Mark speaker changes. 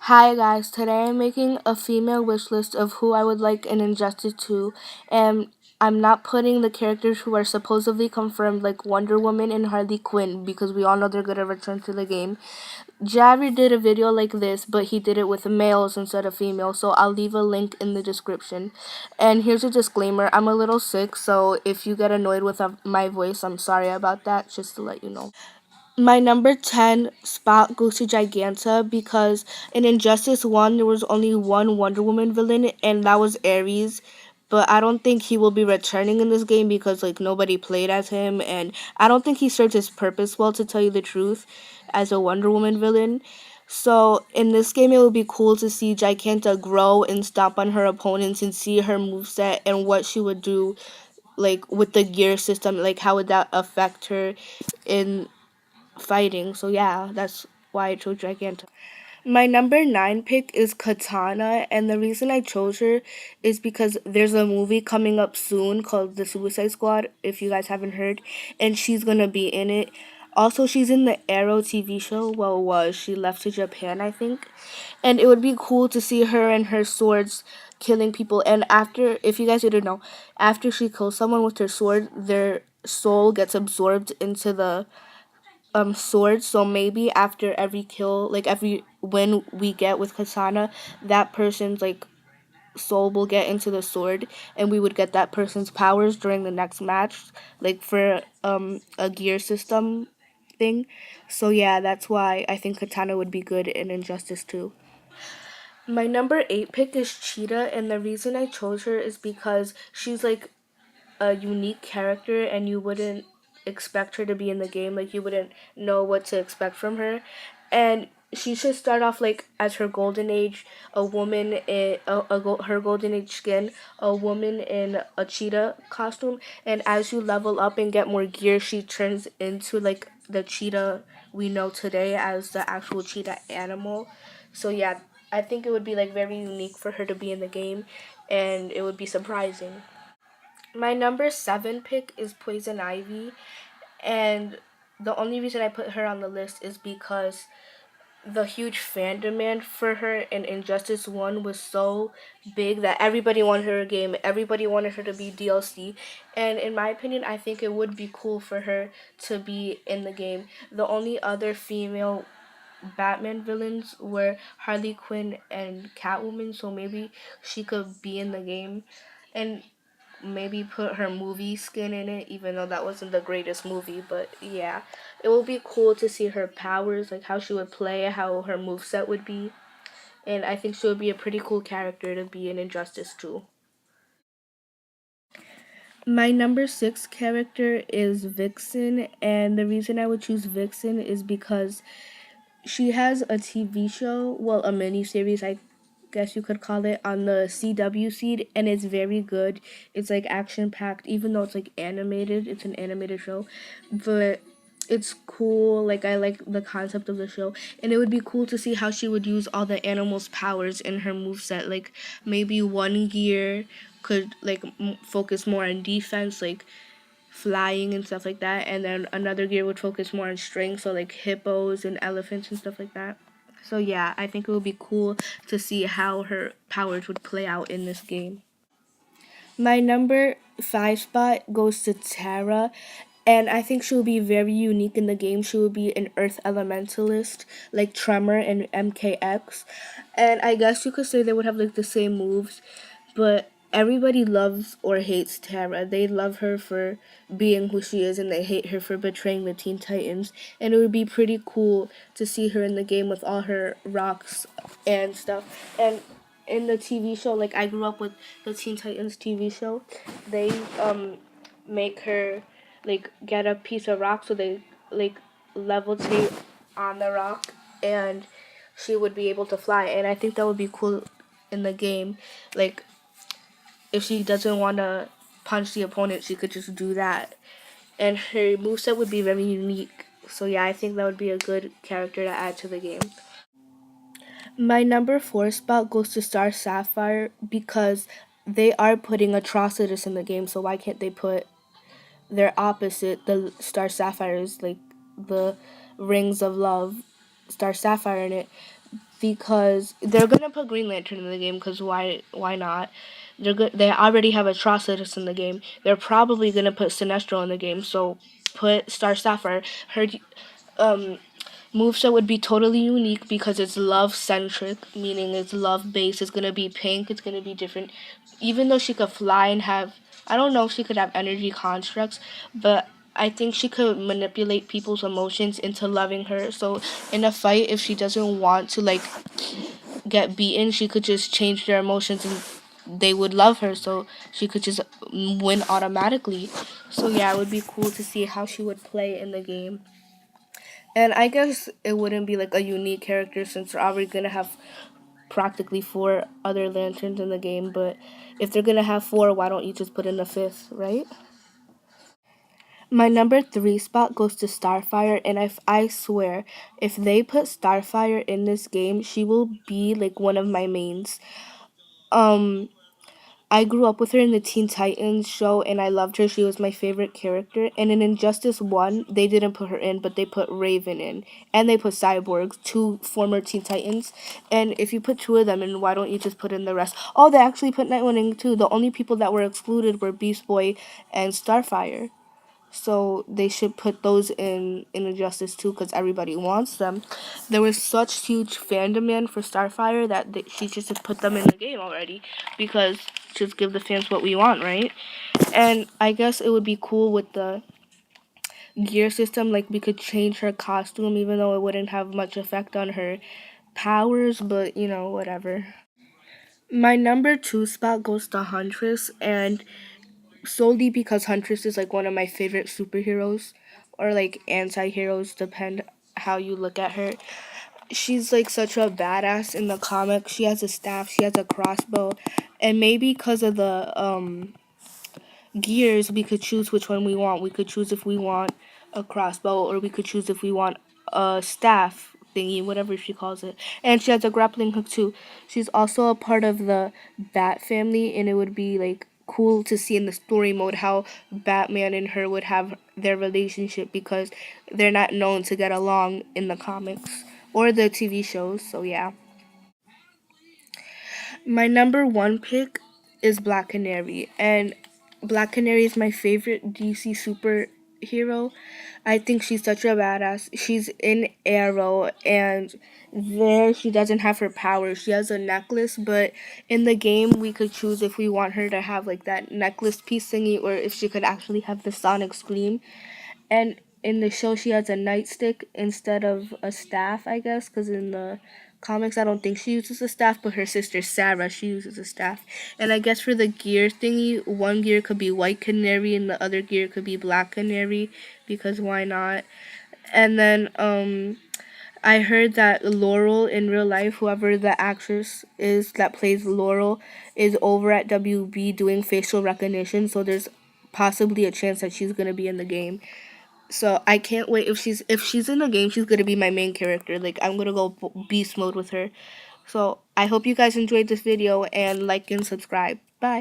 Speaker 1: Hi guys, today I'm making a female wish list of who I would like an Injustice to, and I'm not putting the characters who are supposedly confirmed like Wonder Woman and Harley Quinn because we all know they're gonna return to the game. Javier did a video like this, but he did it with males instead of females, so I'll leave a link in the description. And here's a disclaimer, I'm a little sick, so if you get annoyed with my voice, I'm sorry about that, just to let you know. My number 10 spot goes to Giganta because in Injustice 1, there was only one Wonder Woman villain, and that was Ares. But I don't think he will be returning in this game because, like, nobody played as him, and I don't think he served his purpose well, to tell you the truth, as a Wonder Woman villain. So, in this game, it would be cool to see Giganta grow and stomp on her opponents and see her moveset and what she would do, like, with the gear system, like, how would that affect her in fighting. So yeah, that's why I chose Giganta. My number 9 pick is Katana, and the reason I chose her is because there's a movie coming up soon called The Suicide Squad, if you guys haven't heard, and she's gonna be in it. Also, she's in the Arrow TV show. Well, was she left to Japan, I think, and it would be cool to see her and her swords killing people. And after, if you guys didn't know, after she kills someone with her sword, their soul gets absorbed into the sword. So maybe after every kill, like every win we get with Katana, that person's like soul will get into the sword, and we would get that person's powers during the next match, like for a gear system thing. So yeah, that's why I think Katana would be good in Injustice 2. My number 8 pick is Cheetah, and the reason I chose her is because she's like a unique character and you wouldn't expect her to be in the game. Like, you wouldn't know what to expect from her. And she should start off like as her golden age, a woman in her golden age skin, a woman in a cheetah costume, and as you level up and get more gear, she turns into like the cheetah we know today as the actual cheetah animal. So yeah, I think it would be like very unique for her to be in the game, and it would be surprising. My number 7 pick is Poison Ivy, and the only reason I put her on the list is because the huge fan demand for her in Injustice 1 was so big that everybody wanted her a game, everybody wanted her to be DLC, and in my opinion, I think it would be cool for her to be in the game. The only other female Batman villains were Harley Quinn and Catwoman, so maybe she could be in the game. And maybe put her movie skin in it, even though that wasn't the greatest movie. But yeah, it will be cool to see her powers, like how she would play, how her moveset would be. And I think she would be a pretty cool character to be in Injustice too. My number 6 character is Vixen, and the reason I would choose Vixen is because she has a TV show, well, a mini series, I guess you could call it, on the CW seed, and it's very good. It's like action packed, even though it's like animated. It's an animated show, but it's cool. Like, I like the concept of the show, and it would be cool to see how she would use all the animals' powers in her moveset. Like, maybe one gear could like focus more on defense, like flying and stuff like that, and then another gear would focus more on strength, so like hippos and elephants and stuff like that. So yeah, I think it would be cool to see how her powers would play out in this game. My number 5 spot goes to Tara, and I think she will be very unique in the game. She will be an earth elementalist like Tremor and MKX, and I guess you could say they would have like the same moves, but everybody loves or hates Tara. They love her for being who she is, and they hate her for betraying the Teen Titans. And it would be pretty cool to see her in the game with all her rocks and stuff. And in the TV show, like, I grew up with the Teen Titans TV show. They make her like get a piece of rock, so they like levitate on the rock, and she would be able to fly. And I think that would be cool in the game. Like, if she doesn't want to punch the opponent, she could just do that. And her moveset would be very unique. So yeah, I think that would be a good character to add to the game. My number 4 spot goes to Star Sapphire because they are putting Atrocitus in the game, so why can't they put their opposite, the Star Sapphires, like the Rings of Love, Star Sapphire in it? because they're gonna put Green Lantern in the game. Because why not? They already have Atrocitus in the game. They're probably gonna put Sinestro in the game. So put Sapphire. Her um moveset would be totally unique because it's love centric, meaning it's love based. It's gonna be pink. It's gonna be different. Even though she could fly and have, I don't know if she could have energy constructs, but I think she could manipulate people's emotions into loving her. So in a fight, if she doesn't want to like get beaten, she could just change their emotions and they would love her. So she could just win automatically. So yeah, it would be cool to see how she would play in the game. And I guess it wouldn't be like a unique character since we're already gonna have practically four other lanterns in the game. But if they're gonna have four, why don't you just put in a fifth, right? My number 3 spot goes to Starfire, and if I swear, if they put Starfire in this game, she will be like one of my mains. Um, I grew up with her in the Teen Titans show, and I loved her. She was my favorite character. And in Injustice 1, they didn't put her in, but they put Raven in. And they put Cyborg, two former Teen Titans. And if you put two of them in, why don't you just put in the rest? Oh, they actually put Nightwing in too. The only people that were excluded were Beast Boy and Starfire. So they should put those in Injustice too, because everybody wants them. There was such huge fan demand for Starfire that she just put them in the game already, because just give the fans what we want, right? And I guess it would be cool with the gear system, like we could change her costume, even though it wouldn't have much effect on her powers, but you know, whatever. My number 2 spot goes to Huntress, and solely because Huntress is like one of my favorite superheroes, or like anti-heroes, depend how you look at her. She's like such a badass in the comics. She has a staff, she has a crossbow, and maybe because of the gears, we could choose which one we want. We could choose if we want a crossbow, or we could choose if we want a staff thingy, whatever she calls it. And she has a grappling hook too. She's also a part of the Bat family, and it would be like cool to see in the story mode how Batman and her would have their relationship, because they're not known to get along in the comics or the TV shows. So yeah. My number 1 pick is Black Canary, and Black Canary is my favorite DC superhero. I think she's such a badass. She's in Arrow, and there she doesn't have her powers. She has a necklace, but in the game we could choose if we want her to have like that necklace piece thingy, or if she could actually have the sonic scream. And in the show, she has a nightstick instead of a staff, I guess, because in the comics, I don't think she uses a staff, but her sister Sarah, she uses a staff. And I guess for the gear thingy, one gear could be White Canary and the other gear could be Black Canary, because why not? And then I heard that Laurel in real life, whoever the actress is that plays Laurel, is over at WB doing facial recognition, so there's possibly a chance that she's gonna be in the game. So I can't wait. If she's in the game, she's gonna be my main character. Like, I'm gonna go beast mode with her. So I hope you guys enjoyed this video, and like and subscribe. Bye.